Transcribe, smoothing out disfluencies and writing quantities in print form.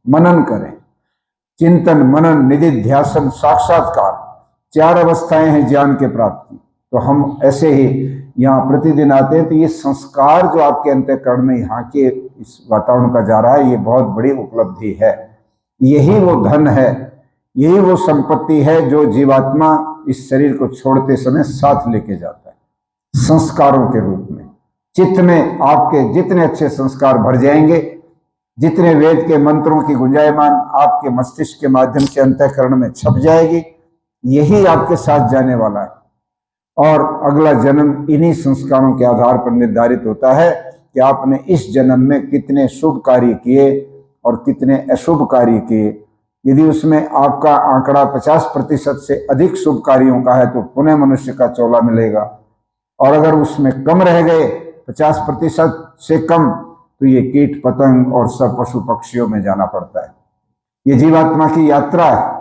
मनन करें। चिंतन, मनन, निधिध्यासन, साक्षात्कार, 4 अवस्थाएं हैं ज्ञान के प्राप्त की। तो हम ऐसे ही यहाँ प्रतिदिन आते हैं, तो ये संस्कार जो आपके अंतःकरण में यहाँ के इस वातावरण का जा रहा है, ये बहुत बड़ी उपलब्धि है। यही वो धन है, यही वो संपत्ति है जो जीवात्मा इस शरीर को छोड़ते समय साथ लेके जाता है, संस्कारों के रूप में। चित्त में आपके जितने अच्छे संस्कार भर जाएंगे, जितने वेद के मंत्रों की गुंजायमान आपके मस्तिष्क के माध्यम से अंतःकरण में छप जाएगी, यही आपके साथ जाने वाला है। और अगला जन्म इन्हीं संस्कारों के आधार पर निर्धारित होता है कि आपने इस जन्म में कितने शुभ कार्य किए और कितने अशुभ कार्य किए। यदि उसमें आपका आंकड़ा 50% से अधिक शुभ कार्यों का है तो पुनः मनुष्य का चोला मिलेगा, और अगर उसमें कम रह गए 50% से कम, तो ये कीट पतंग और सब पशु पक्षियों में जाना पड़ता है। ये जीवात्मा की यात्रा है।